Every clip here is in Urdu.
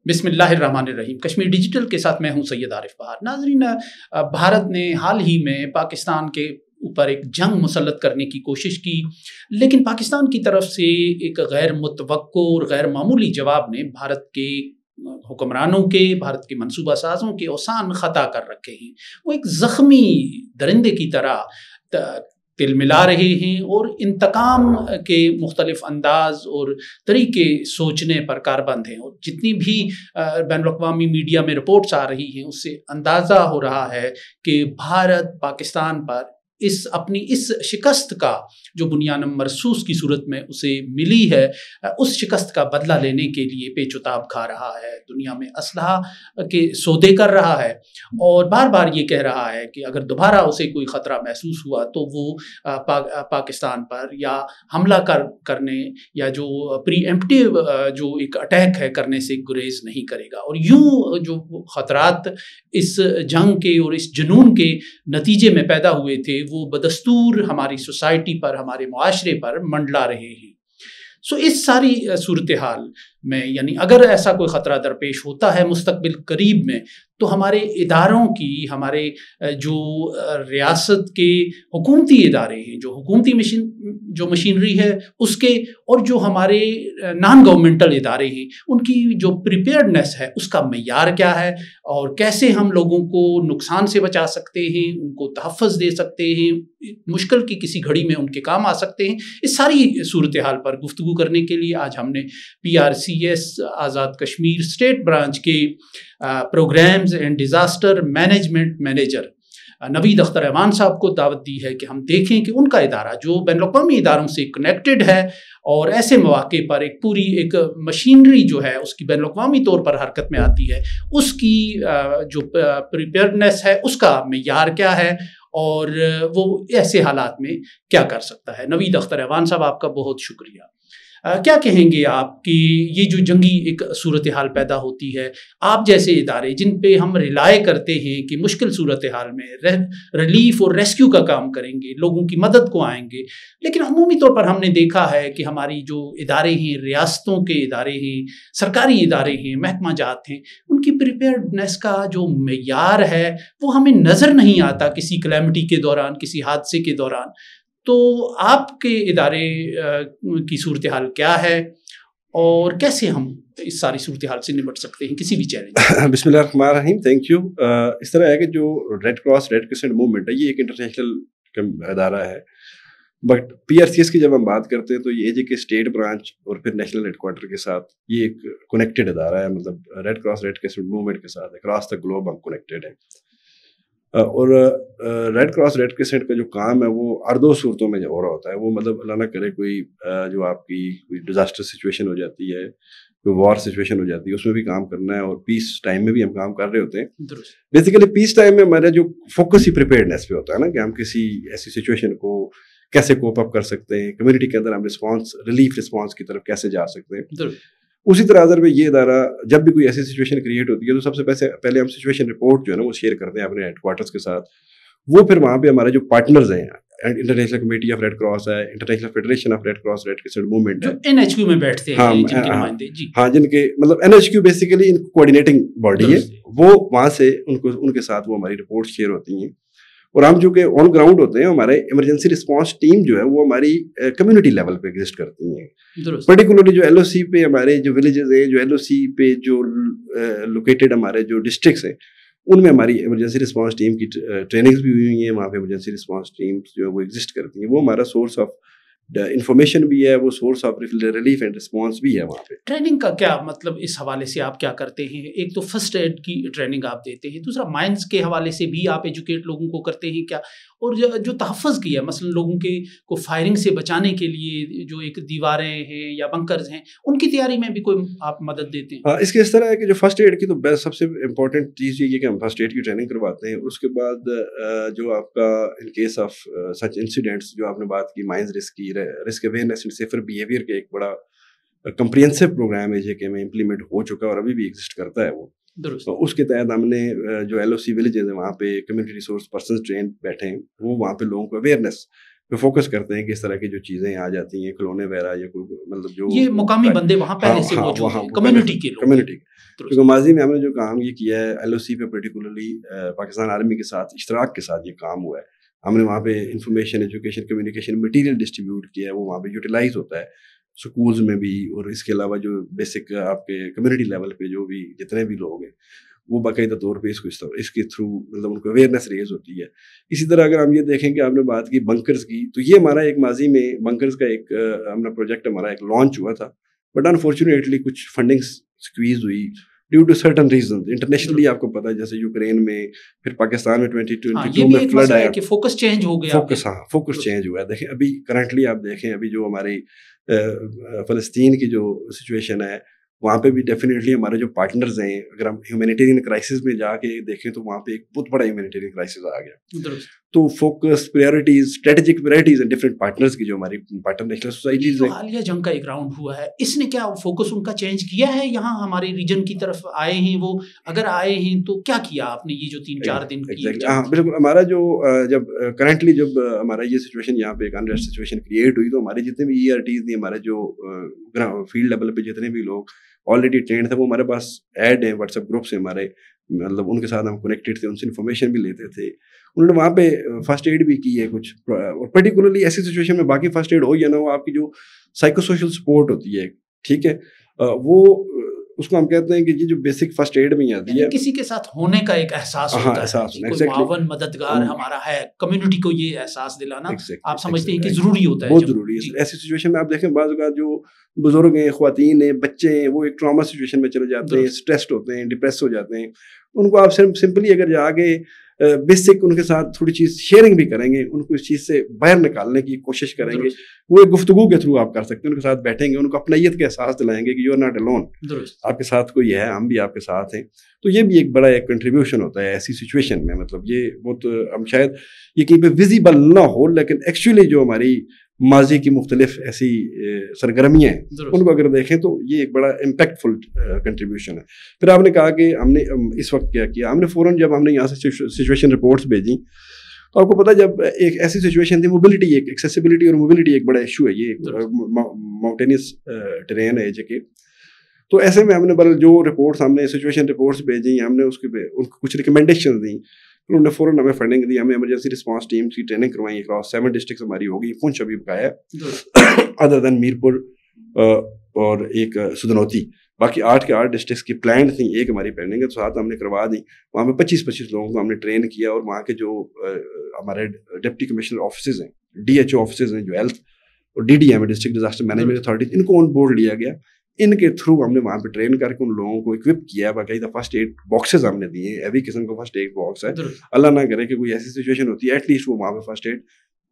بسم اللہ الرحمن الرحیم. کشمیر ڈیجیٹل کے ساتھ میں ہوں سید عارف بہار. ناظرین، بھارت نے حال ہی میں پاکستان کے اوپر ایک جنگ مسلط کرنے کی کوشش کی، لیکن پاکستان کی طرف سے ایک غیر متوقع اور غیر معمولی جواب نے بھارت کے حکمرانوں کے، بھارت کے منصوبہ سازوں کے اوسان خطا کر رکھے ہیں. وہ ایک زخمی درندے کی طرح تل ملا رہے ہیں اور انتقام کے مختلف انداز اور طریقے سوچنے پر کاربند ہیں. اور جتنی بھی بین الاقوامی میڈیا میں رپورٹس آ رہی ہیں اس سے اندازہ ہو رہا ہے کہ بھارت پاکستان پر اپنی اس شکست کا جو بنیاد مرصوص کی صورت میں اسے ملی ہے، اس شکست کا بدلہ لینے کے لیے پیچ و تاب کھا رہا ہے، دنیا میں اسلحہ کے سودے کر رہا ہے اور بار بار یہ کہہ رہا ہے کہ اگر دوبارہ اسے کوئی خطرہ محسوس ہوا تو وہ پاکستان پر یا حملہ کرنے یا جو پری ایمپٹیو جو ایک اٹیک ہے کرنے سے گریز نہیں کرے گا. اور یوں جو خطرات اس جنگ کے اور اس جنون کے نتیجے میں پیدا ہوئے تھے وہ بدستور ہماری سوسائٹی پر، ہمارے معاشرے پر منڈلا رہے ہیں. اس ساری صورتحال میں یعنی اگر ایسا کوئی خطرہ درپیش ہوتا ہے مستقبل قریب میں تو ہمارے اداروں کی، ہمارے جو ریاست کے حکومتی ادارے ہیں، جو حکومتی مشینری ہے اس کے، اور جو ہمارے نان گورنمنٹل ادارے ہیں، ان کی جو پریپیئرڈنیس ہے اس کا معیار کیا ہے اور کیسے ہم لوگوں کو نقصان سے بچا سکتے ہیں، ان کو تحفظ دے سکتے ہیں، مشکل کی کسی گھڑی میں ان کے کام آ سکتے ہیں. اس ساری صورتحال پر گفتگو کرنے کے لیے آج ہم نے PRCS Azad Kashmir state branch کے programmes and disaster management manager Naveed Akhtar Awan sahib کو دعوت دی ہے کہ ہم دیکھیں کہ ان کا ادارہ جو بین الاقوامی اداروں سے کنیکٹڈ ہے اور ایسے مواقع پر ایک پوری ایک مشینری جو ہے اس کی بین الاقوامی طور پر حرکت میں آتی ہے، اس کی جو پریپیئرڈنیس ہے اس کا معیار کیا ہے اور وہ ایسے حالات میں کیا کر سکتا ہے. نوید اختر ایوان صاحب، آپ کا بہت شکریہ. کیا کہیں گے آپ کہ یہ جو جنگی ایک صورتحال پیدا ہوتی ہے، آپ جیسے ادارے جن پہ ہم ریلائے کرتے ہیں کہ مشکل صورتحال میں ریلیف اور ریسکیو کا کام کریں گے، لوگوں کی مدد کو آئیں گے، لیکن عمومی طور پر ہم نے دیکھا ہے کہ ہماری جو ادارے ہیں، ریاستوں کے ادارے ہیں، سرکاری ادارے ہیں، محکمہ جات ہیں، ان کی پریپیئرڈنیس کا جو معیار ہے وہ ہمیں نظر نہیں آتا کسی کلیمٹی کے دوران، کسی حادثے کے دوران. تو آپ کے ادارے کی صورتحال کیا ہے اور کیسے ہم اس ساری صورتحال سے نمٹ سکتے ہیں کسی بھی چیلنج؟ بسم اللہ الرحمن الرحیم. Thank you. اس طرح ہے کہ جو red Cross Red Crescent movement ہے یہ ایک انٹرنیشنل ادارہ ہے، بٹ PRCS کی جب ہم بات کرتے ہیں تو یہ AJ کے اسٹیٹ برانچ اور پھر نیشنل ہیڈ کوارٹر کے ساتھ یہ ایک کنیکٹڈ ادارہ ہے. مطلب red Cross Red Crescent movement کے ساتھ اکراس دا گلوب ہم کنیکٹڈ ہیں. اور ریڈ کراس ریڈ کرسنٹ کا جو کام ہے وہ ہر دو صورتوں میں ہو رہا ہوتا ہے. وہ مطلب اللہ نہ کرے کوئی جو آپ کی کوئی ڈیزاسٹر سچویشن ہو جاتی ہے، کوئی وار سچویشن ہو جاتی ہے، اس میں بھی کام کرنا ہے، اور پیس ٹائم میں بھی ہم کام کر رہے ہوتے ہیں. بیسیکلی پیس ٹائم میں ہمارا جو فوکس ہی پریپیئرڈنیس پہ ہوتا ہے نا، کہ ہم کسی ایسی سچویشن کو کیسے کوپ اپ کر سکتے ہیں، کمیونٹی کے اندر ہم ریلیف رسپانس کی طرف کیسے جا سکتے ہیں. اسی طرح اگر یہ ادارہ جب بھی کوئی ایسی سچویشن کریٹ ہوتی ہے تو سب سے پہلے ہم سچویشن رپورٹ جو ہے نا وہ شیئر کرتے ہیں اپنے ہیڈ کوارٹرز کے ساتھ. وہ پھر وہاں پہ ہمارے جو پارٹنرز ہیں، international committee of Red Cross ہے، international federation of Red Cross Red Crescent movement ہے، جو NHQ میں بیٹھتے ہیں، جن کے مطلب NHQ بیسیکلی ان کوآرڈینیٹنگ باڈی ہے، وہ وہاں سے ان کے ساتھ وہ ہماری رپورٹ شیئر ہوتی ہیں. اور ہم جو کہ آن گراؤنڈ ہوتے ہیں، ہمارے ایمرجنسی رسپانس ٹیم جو ہے وہ ہماری کمیونٹی لیول پہ ایگزسٹ کرتی ہیں. پرٹیکولرلی جو LOC پہ ہمارے جو ولیجز ہیں، جو LOC پہ جو لوکیٹڈ ہمارے جو ڈسٹرکٹس ہیں، ان میں ہماری ایمرجنسی رسپانس ٹیم کی ٹریننگز بھی ہوئی ہیں. وہاں پہ ایمرجنسی رسپانس ٹیمز جو ہے وہ ایگزسٹ کرتی ہیں. وہ ہمارا سورس آف انفارمیشن بھی ہے، وہ source of relief and response بھی ہے. وہاں پہ ٹریننگ کا کیا مطلب، اس حوالے سے آپ کیا کرتے ہیں؟ ایک تو فرسٹ ایڈ کی ٹریننگ آپ دیتے ہیں، دوسرا مائنز کے حوالے سے بھی آپ ایجوکیٹ لوگوں کو کرتے ہیں کیا؟ اور جو تحفظ کی ہے، مثلا لوگوں کو فائرنگ سے بچانے کے لیے جو ایک دیواریں ہیں یا بنکرز ہیں، ان کی تیاری میں بھی کوئی آپ مدد دیتے ہیں؟ اس کے اس طرح ہے کہ جو فرسٹ ایڈ کی تو سب سے امپورٹنٹ چیز یہ ہے کہ ہم فرسٹ ایڈ کی ٹریننگ کرواتے ہیں. اس کے بعد جو آپ کا in case of such incidents جو آپ نے بات کی، مائنز رسک کی، risk awareness and safer behaviour کا ایک بڑا کمپریہنسو پروگرام ہے کہ میں امپلیمنٹ ہو چکا ہے اور ابھی بھی ایگزسٹ کرتا ہے. وہ تو اس کے تحت ہم نے جو LOC ولیجز ہیں وہاں پہ کمیونٹی ریسورس پرسنز ٹرین بیٹھے ہیں، وہ وہاں پہ لوگوں کو اویئرنیس پہ فوکس کرتے ہیں کہ اس طرح کی جو چیزیں آ جاتی ہیں کھلونے وغیرہ یا کوئی مطلب جو یہ مقامی بندے وہاں پہلے سے موجود ہیں، کمیونٹی کے لوگ، کمیونٹی کیونکہ ماضی میں ہم نے جو کام یہ کیا ہے LOC پہ پرٹیکولرلی پاکستان آرمی کے ساتھ اشتراک کے ساتھ یہ کام ہوا ہے. ہم نے وہاں پہ information education communication material distribute کیا ہے, وہ وہاں پہ یوٹیلائز ہوتا ہے سکولز میں بھی, اور اس کے علاوہ جو بیسک آپ کے کمیونٹی لیول پہ جو بھی جتنے بھی لوگ ہیں وہ باقاعدہ طور پہ اس کے تھرو مطلب ان کو اویئرنیس ریز ہوتی ہے. اسی طرح اگر ہم یہ دیکھیں کہ آپ نے بات کی بنکرز کی, تو یہ ہمارا ایک ماضی میں بنکرز کا ایک ہم نے پروجیکٹ ہمارا ایک لانچ ہوا تھا, بٹ انفارچونیٹلی کچھ فنڈنگ اسکویز ہوئی due to certain reasons. Internationally آپ کو پتا ہے جیسے یوکرین میں, پھر پاکستان میں 2022 میں فلڈ آیا, فوکس چینج ہو گیا, فوکس چینج ہوا ہے. دیکھیں ابھی کرنٹلی آپ دیکھیں ابھی جو ہماری فلسطین کی جو سچویشن ہے وہاں پہ بھی ڈیفینیٹلی ہمارے جو پارٹنرز ہیں, اگر ہم ہیومینیٹیرین کرائسس میں جا کے دیکھیں تو وہاں پہ ایک بہت بڑا ہیومینیٹیرین کرائسس آ گیا. تو focus priorities strategic priorities and different partners کی جو ہماری پارٹنر نیشنل سوسائٹیز ہیں. حالیہ جنگ کا ایک راؤنڈ ہوا ہے, اس نے کیا فوکس ان کا چینج کیا ہے؟ یہاں ہمارے ریجن کی طرف آئے ہیں وہ, اگر آئے ہیں تو کیا کیا آپ نے یہ جو 3-4 دن کی؟ ہاں بالکل, ہمارا جو جب کرنٹلی جب ہمارا یہ سچویشن یہاں پہ ایک انریسٹ سچویشن کریٹ ہوئی تو ہمارے جتنے بھی ERTs تھے, ہمارے جو فیلڈ لیول پہ جتنے بھی لوگ آلریڈی ٹرینڈ تھے وہ ہمارے پاس ایڈ ہیں, واٹس ایپ گروپس ہیں ہمارے, مطلب ان کے ساتھ ہم کنیکٹیڈ تھے, ان سے انفارمیشن بھی لیتے تھے. انہوں نے وہاں پہ فرسٹ ایڈ بھی کی ہے کچھ, اور پرٹیکولرلی ایسی سچویشن میں باقی فرسٹ ایڈ ہو یا نہ ہو, آپ کی جو سائیکو سوشل سپورٹ ہوتی ہے, ٹھیک ہے, وہ اس کو ہم کہتے ہیں کہ یہ جو بیسک فرسٹ ایڈ میں آتی ہے, کسی کے ساتھ ہونے کا ایک احساس ہوتا ہے, کوئی معاون مددگار ہمارا ہے, کمیونٹی کو یہ احساس دلانا آپ سمجھتے ہیں کہ ضروری ہوتا ہے, بہت ضروری ہے. ایسی سچویشن میں آپ دیکھیں بعض اوقات جو بزرگ ہیں, خواتین ہیں, بچے ہیں, وہ ایک ٹراما سچویشن میں چلے جاتے ہیں, اسٹریسڈ ہوتے ہیں, ڈپریس ہو جاتے ہیں. ان کو آپ سمپلی اگر جا کے بیسک ان کے ساتھ تھوڑی چیز شیئرنگ بھی کریں گے, ان کو اس چیز سے باہر نکالنے کی کوشش کریں گے, وہ ایک گفتگو کے تھرو آپ کر سکتے ہیں. ان کے ساتھ بیٹھیں گے, ان کو اپنائیت کا احساس دلائیں گے کہ یو آر ناٹ الون, آپ کے ساتھ کوئی ہے, ہم بھی آپ کے ساتھ ہیں. تو یہ بھی ایک بڑا ایک کنٹریبیوشن ہوتا ہے ایسی سچویشن میں. مطلب یہ بہت ہم شاید یہ کہیں پہ ویزیبل نہ ہو, لیکن ایکچولی جو ہماری ماضی کی مختلف ایسی سرگرمیاں ہیں ان کو اگر دیکھیں تو یہ ایک بڑا امپیکٹ فل کنٹریبیوشن ہے. پھر آپ نے کہا کہ ہم نے اس وقت کیا کیا, ہم نے فوراً جب ہم نے یہاں سے سچویشن رپورٹس بھیجی تو آپ کو پتا جب ایک ایسی سچویشن تھی, موبلٹی, ایک ایکسیسیبلٹی اور موبلٹی ایک بڑا ایشو ہے, یہ ایک ماؤنٹینس ٹرین ہے جگہ. تو ایسے میں ہم نے جو رپورٹس ہم نے سچویشن رپورٹس بھیجی, ہم نے اس کے ان کو کچھ ریکمنڈیشن دیں, انہوں نے فوراً ہمیں فنڈنگ دی, ہمیں ایمرجنسی رسپانس ٹیم کی ٹریننگ کروائی اکراس 7 ڈسٹرکٹس ہماری ہوگی. پونچھ ابھی بقایا ادر دین میرپور اور ایک سدنوتی, باقی 8 کے 8 ڈسٹرکٹس کی پلانڈ تھیں, ایک ہماری پینڈنگ ہے, تو ساتھ ہم نے کروا دی. وہاں پہ 25 لوگوں کو ہم نے ٹرین کیا, اور وہاں کے جو ہمارے ڈپٹی کمشنر آفیسز ہیں, DHO آفیسز ہیں جو ہیلتھ, اور DDM district disaster management authority, ان کو آن بورڈ لیا گیا. ان کے تھرو ہم نے وہاں پہ ٹرین کر کے ان لوگوں کو اکوپ کیا, باقاعدہ فرسٹ ایڈ باکسز ہم نے دیے, ایوری قسم کا فرسٹ ایڈ باکس ہے. اللہ نہ کرے کہ کوئی ایسی سچویشن ہوتی ہے, ایٹ لیسٹ وہ وہاں پہ فرسٹ ایڈ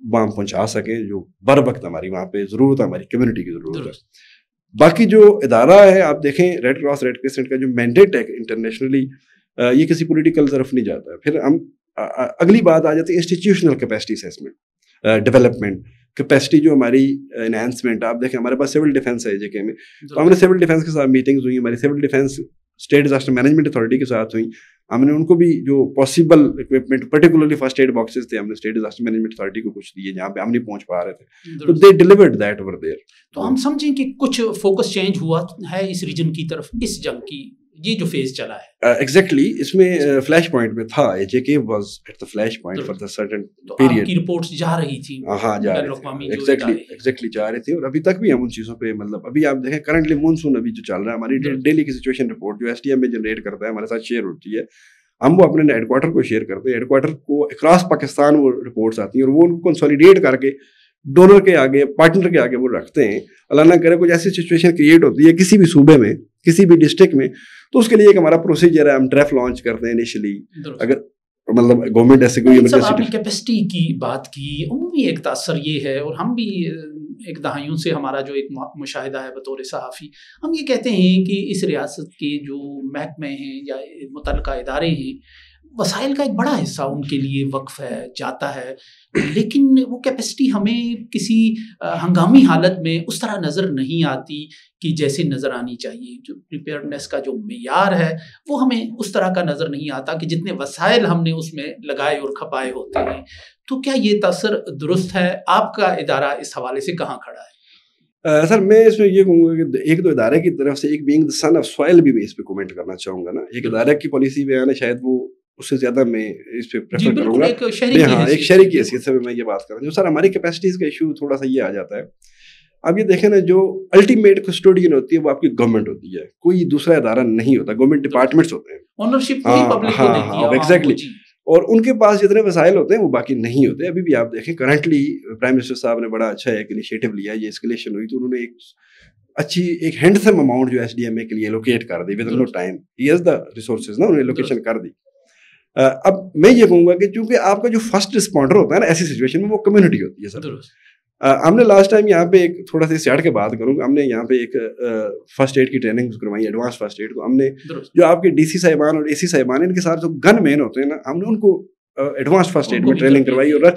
وہاں پہنچا سکیں جو بر وقت ہماری وہاں پہ ضرورت ہے, ہماری کمیونٹی کی ضرورت ہے. باقی جو ادارہ ہے آپ دیکھیں ریڈ کراس ریڈ کرسنٹ کا جو مینڈیٹ ہے انٹرنیشنلی, یہ کسی پولیٹیکل طرف نہیں جاتا ہے. پھر ہم اگلی بات آ جاتی ہے institutional capacity assessment, development capacity جو ہماری انہینسمنٹ. آپ دیکھیں ہمارے پاس سول ڈیفینس ہے جے کے میں, تو ہم نے سول ڈیفینس کے ساتھ میٹنگز ہوئی, ہماری civil defence state disaster management authority کے ساتھ ہوئی. ہم نے ان کو بھی جو possible equipment particularly first aid boxes تھے, ہم نے اسٹیٹ ڈیزاسٹر مینجمنٹ اتھارٹی کو کچھ دیے جہاں پہ ہم نہیں پہنچ پا رہے تھے, تو دے ڈیلیورڈ دیٹ اوور دیئر. تو ہم سمجھیں کہ کچھ فوکس چینج ہوا ہے اس ریجن کی طرف, اس جنگ کی یہ جو فیز چلا ہے. ایگزیکٹلی اس میں فلیش پوائنٹ میں تھا, J K was at the flash point for the certain period. کی رپورٹس جا رہی تھی, ہاں جا رہی تھی, ایگزیکٹلی جا رہی تھی, اور ابھی تک بھی ہم ان چیزوں پہ مطلب ابھی آپ دیکھیں کرنٹلی مونسون ابھی جو چل رہا ہے, ہماری ڈیلی کی سچویشن رپورٹ جو STM میں جنریٹ کرتا ہے ہمارے ساتھ شیئر ہوتی ہے, ہم وہ اپنے ہیڈ کوارٹر کو شیئر کرتے ہیں. ہیڈ کوارٹر کو اکراس پاکستان وہ رپورٹس آتی ہیں, اور وہ ان کو کنسولیڈیٹ کر کے ڈونر کے آگے, پارٹنر کے آگے وہ رکھتے ہیں. اللہ نہ کرے کچھ ایسی سچویشن کریٹ ہوتی ہے کسی بھی صوبے میں, کسی بھی ڈسٹرکٹ میں, تو اس کے لیے ایک ہمارا پروسیجر ہے, ہم ڈریفٹ لانچ کرتے ہیں انیشلی. اگر مطلب گورنمنٹ ایسے کوئی ایمرجنسی کیپیسٹی کی بات کی, عمومی ایک تاثر یہ ہے, اور ہم بھی ایک دہائیوں سے ہمارا جو ایک مشاہدہ ہے بطور صحافی, ہم یہ کہتے ہیں کہ اس ریاست کے جو محکمے ہیں یا متعلقہ ادارے ہیں وسائل کا ایک بڑا حصہ ان کے لیے وقف ہے، جاتا ہے، لیکن وہ کیپیسٹی ہمیں کسی ہنگامی حالت میں اس طرح نظر نہیں آتی کہ جیسے نظر آنی چاہیے. جو پریپیئرنیس کا جو معیار ہے وہ ہمیں اس طرح کا نظر نہیں آتا کہ جتنے وسائل ہم نے اس میں لگائے اور کھپائے ہوتے ہیں. تو کیا یہ تاثر درست ہے؟ آپ کا ادارہ اس حوالے سے کہاں کھڑا ہے؟ سر میں اس میں یہ کہوں گا کہ ایک تو ادارے کی طرف سے ایک being the son of soil بھی میں اس پہ کومنٹ کرنا چاہوں گا نا. ایک ادارے کی پالیسی بیان ہے، شاید وہ اس سے زیادہ میں اس پہ پریفر کروں گا. ہاں، ایک شہری کی حیثیت سے میں یہ بات کر رہا ہوں. سر ہماری کیپیسٹیز کا ایشو تھوڑا سا یہ آ جاتا ہے. اب یہ دیکھیں نا، جو الٹیمیٹ کسٹوڈین ہوتی ہے وہ آپ کی گورنمنٹ ہوتی ہے، کوئی دوسرا ادارہ نہیں ہوتا. گورنمنٹ ڈپارٹمنٹس ہوتے ہیں، اونرشپ پوری پبلک کو دیتی ہے. ایگزیکٹلی. اور ان کے پاس جتنے وسائل ہوتے ہیں وہ باقی نہیں ہوتے. ابھی بھی آپ دیکھیں کرنٹلی پرائم منسٹر صاحب نے بڑا اچھا ایک انیشیٹو لیا. یہ اسکلیشن ہوئی تو انہوں نے ایک اچھی ایک ہینڈسم اماؤنٹ جو ایس ڈی ایم اے کے لیے لوکیٹ کر the with no time. He has the resources نا، انہوں نے لوکیشن کر دی. اب میں یہ کہوں گا کہ چونکہ آپ کا جو فرسٹ رسپونڈر ہوتا ہے نا ایسی سچویشن میں، وہ کمیونٹی ہوتی ہے. سر ہم نے لاسٹ ٹائم یہاں پہ ایک تھوڑا سا سیاٹ کے بات کروں گا، ہم نے یہاں پہ ایک فرسٹ ایڈ کی ٹریننگ کروائی، ایڈوانس فرسٹ ایڈ کو. ہم نے جو آپ کے ڈی سی صاحبان اور اے سی صاحبان ان کے ساتھ جو گن مین ہوتے ہیں نا، ہم نے ان کو ایڈوانس فرسٹ ایڈ میں ٹریننگ کروائی اور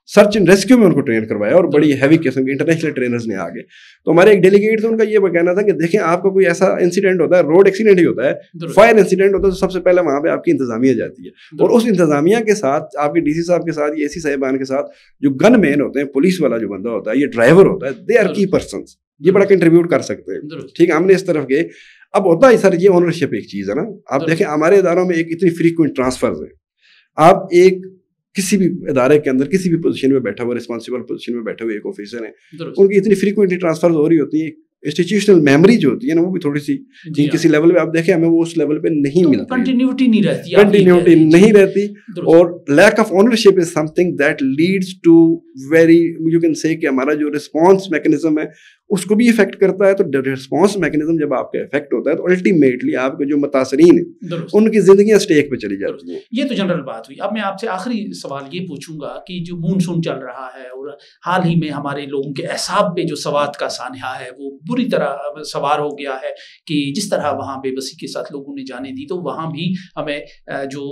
سرچ اینڈ ریسکیو میں ان کو ٹرین کروایا. اور بڑی ہیوی قسم کے انٹرنیشنل ٹرینرز نے آگے. تو ہمارے ایک ڈیلیگیٹ تھے، ان کا یہ کہنا تھا کہ دیکھیں آپ کا کوئی ایسا انسیڈنٹ ہوتا ہے، روڈ ایکسیڈنٹ ہی ہوتا ہے، فائر انسیڈنٹ ہوتا ہے، تو سب سے پہلے وہاں پہ آپ کی انتظامیہ جاتی ہے. اور اس انتظامیہ کے ساتھ آپ کے ڈی سی صاحب کے ساتھ، اے سی صاحبان کے ساتھ جو گن مین ہوتے ہیں، پولیس والا جو بندہ ہوتا ہے، یہ ڈرائیور ہوتا ہے، دے آر کی پرسنس، یہ بڑا کنٹریبیوٹ کر سکتے ہیں. ٹھیک ہے، ہم نے اس طرف گئے. اب ہوتا ہے سر، یہ اونرشپ ایک چیز ہے نا. آپ دیکھیں ہمارے اداروں میں ایک اتنی فریکوینٹ ٹرانسفرز ہیں. آپ ایک کسی بھی ادارے کے اندر کسی بھی پوزیشن میں بیٹھا ہوا، رسپانسبل پوزیشن میں بیٹھے ہوئے ایک آفیسر ہیں، ان کی اتنی فریکوینٹلی ٹرانسفرز ہو رہی ہوتی ہیں. انسٹیٹیوشنل میموری جو ہوتی ہے نا، وہ بھی تھوڑی سی کسی لیول پہ آپ دیکھیں ہمیں وہ اس لیول پہ نہیں ملتی، کنٹینیوٹی نہیں رہتی. اور lack of ownership is some thing that leads to very you can say کہ ہمارا جو رسپانس میکینزم ہے اس کو بھی افیکٹ کرتا ہے. تو رسپانس میکینزم جب آپ کا افیکٹ ہوتا ہے تو الٹیمیٹلی آپ کے جو متاثرین ہیں ان کی زندگیاں اسٹیک پہ چلی جاتی ہیں. یہ تو جنرل بات ہوئی. اب میں آپ سے آخری سوال یہ پوچھوں گا کہ جو مونسون چل رہا ہے اور حال ہی میں ہمارے لوگوں کے اعصاب پہ جو سوات کا سانحہ ہے وہ بری طرح سوار ہو گیا ہے کہ جس طرح وہاں بے بسی کے ساتھ لوگوں نے جانے دی، تو وہاں بھی ہمیں جو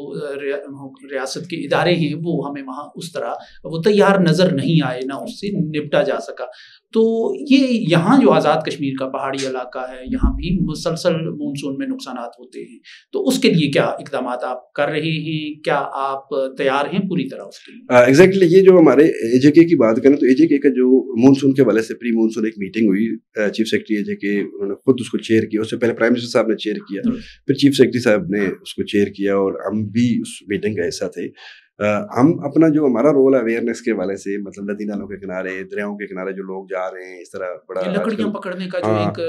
ریاست کے ادارے ہیں وہ ہمیں وہاں اس طرح وہ تیار نظر نہیں آئے، نہ اس سے نپٹا جا سکا. تو یہ یہاں جو آزاد کشمیر کا پہاڑی علاقہ ہے، یہاں بھی مسلسل مونسون میں نقصانات ہوتے ہیں. تو اس کے لیے کیا اقدامات آپ کر رہے ہیں؟ کیا آپ تیار ہیں پوری طرح اس کے لیے؟ ایگزیکٹلی. یہ جو ہمارے اے جے کے کی بات کریں تو اے جے کے کا جو مونسون کے حوالے سے پری مونسون ایک میٹنگ ہوئی، چیف سیکرٹری اے جے کے انہوں نے خود اس کو چیئر کیا. اس سے پہلے پرائم منسٹر صاحب نے چیئر کیا، پھر چیف سیکرٹری صاحب نے اس کو چیئر کیا، اور ہم بھی اس میٹنگ کا حصہ تھے. ہم اپنا جو ہمارا رول ہے اویئرنیس کے حوالے سے، مطلب ندی نالوں کے کنارے، دریاؤں کے کنارے جو لوگ جا رہے ہیں، اس طرح بڑا لکڑیاں پکڑنے کا جو ایک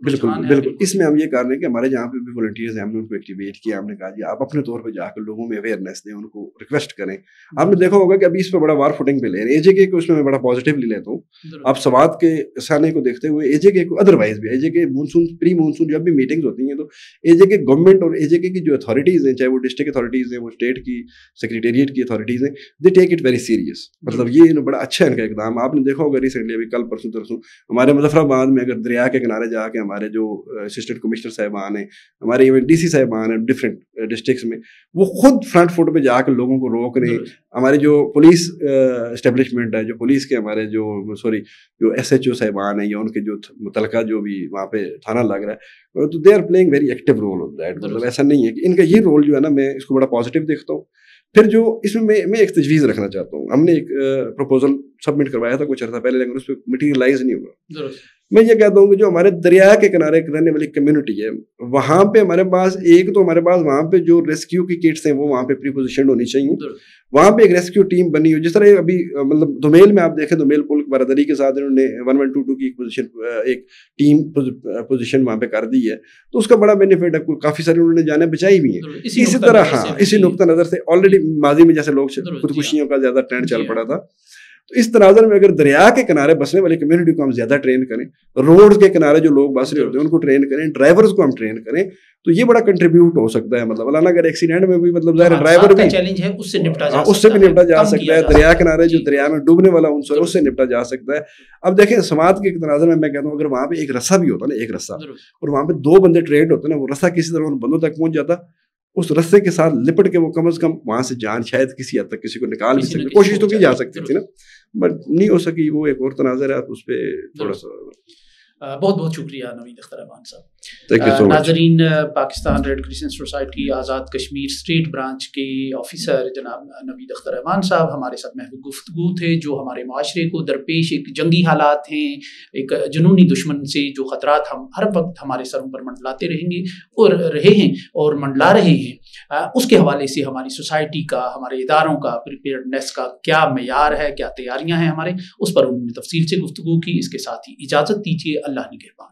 بالکل اس میں ہم یہ کر رہے ہیں کہ ہمارے جہاں پہ بھی والنٹیئرز ہیں، ہم نے ان کو ایکٹیویٹ کیا. ہم نے کہا جی آپ اپنے طور پہ جا کر لوگوں میں اویئرنیس دیں، ان کو ریکویسٹ کریں. آپ نے دیکھا ہوگا کہ ابھی اس پہ بڑا وار فوٹنگ پہ لے رہے ہیں. اے جے کے کو اس میں بڑا پازیٹیولی لیتا ہوں. آپ سوات کے سانے کو دیکھتے ہوئے اے جے کے کو ادروائز بھی اے جے کے مونسون پری مونسون جب بھی میٹنگز ہوتی ہیں تو اے جے کے گورنمنٹ اور اے جے کے کی جو اتھارٹیز ہیں، چاہے وہ ڈسٹرکٹ اتھارٹیز ہیں، وہ اسٹیٹ کی سیکریٹریٹ کی اتھارٹیز ہیں، دے ٹیک اٹ ویری سیریس. مطلب یہ بڑا اچھا ہے ان کا اقدام. آپ نے دیکھا ہوگا ریسنٹلی ابھی کل پرسوں ترسوں ہمارے مظفر آباد میں اگر دریا کے کنارے جا کے ہمارے جو اسسٹنٹ کمشنر صاحبان ہیں، ہمارے ایون ڈی سی صاحبان ہیں ڈفرینٹ ڈسٹرکٹس میں، وہ خود فرنٹ فٹ پہ جا کے لوگوں کو روک رہے ہیں. ہمارے جو پولیس اسٹیبلشمنٹ ہے، جو پولیس کے ہمارے جو ایس ایچ او صاحبان ہیں یا ان کے جو متعلقہ جو بھی وہاں پہ تھانہ لگ رہا ہے، تو they are playing very active role on that. مطلب ایسا نہیں ہے کہ ان کا یہ رول جو ہے نا، میں اس کو بڑا پازیٹیو دیکھتا ہوں. پھر جو اس میں ایک تجویز رکھنا چاہتا ہوں. ہم نے ایک پروپوزل سبمٹ کروایا تھا کچھ عرصہ پہلے، لیکن اس پہ مٹیریلائز نہیں ہوا. میں یہ کہتا ہوں کہ جو ہمارے دریا کے کنارے رہنے والی کمیونٹی ہے، وہاں پہ ہمارے پاس ایک تو ہمارے پاس وہاں پہ جو ریسکیو کی کٹس ہیں وہ وہاں پہ پری پوزیشنڈ ہونی چاہیے. وہاں پہ ایک ریسکیو ٹیم بنی ہو، جس طرح ابھی مطلب دومیل میں آپ دیکھیں، دومیل پل برادری کے ساتھ انہوں نے 1122 کی ایک ٹیم پوزیشن وہاں پہ کر دی ہے. تو اس کا بڑا بینیفٹ ہے، کافی سارے انہوں نے جانیں بچائی بھی ہیں. اسی طرح اسی نقطہ نظر سے آلریڈی ماضی میں جیسے لوگ خودکشیوں کا زیادہ ٹرینڈ چل پڑا تھا، تو اس تناظر میں اگر دریا کے کنارے بسنے والی کمیونٹی کو ہم زیادہ ٹرین کریں، روڈ کے کنارے جو لوگ بس رہے ہوتے ہیں ان کو ٹرین کریں، ڈرائیورز کو ہم ٹرین کریں، تو یہ بڑا کنٹریبیوٹ ہو سکتا ہے. مطلب اللہ اگر ایکسیڈنٹ میں بھی مطلب ظاہر ڈرائیور بھی چیلنج ہے، اس سے بھی نپٹا جا سکتا ہے. دریا کنارے جو دریا میں ڈوبنے والا عنصر ہے اس سے نپٹا جا سکتا ہے. اب دیکھیں سماعت کے تناظر میں کہتا ہوں، اگر وہاں پہ ایک رسا بھی ہوتا نا، ایک رسا، اور وہاں پہ 2 بندے ٹرینڈ ہوتے ہیں نا، وہ رسا کسی طرح ان بندوں تک پہنچ جاتا اس رستے کے ساتھ لپٹ کے وہ کم از کم وہاں سے جان شاید کسی حد تک کسی کو نکال بھی سکتے، کوشش تو کی جا سکتی تھی نا، بٹ نہیں ہو سکی. وہ ایک اور تناظر ہے، اس پہ تھوڑا سا. بہت بہت شکریہ نوید اختر امان صاحب. ناظرین، پاکستان ریڈ کرسچن سوسائٹی آزاد کشمیر اسٹیٹ برانچ کے آفیسر جناب نوید اختر امان صاحب ہمارے ساتھ محفوظ گفتگو تھے، جو ہمارے معاشرے کو درپیش ایک جنگی حالات ہیں، ایک جنونی دشمن سے جو خطرات ہم ہر وقت ہمارے سروں پر منڈلاتے رہیں گے اور رہے ہیں اور منڈلا رہے ہیں، اس کے حوالے سے ہماری سوسائٹی کا، ہمارے اداروں کا پریپیئرڈنیس کا کیا معیار ہے، کیا تیاریاں ہیں ہمارے، اس پر انہوں نے تفصیل سے گفتگو کی. اس کے ساتھ ہی اجازت دیجیے. اللہ نگہبان.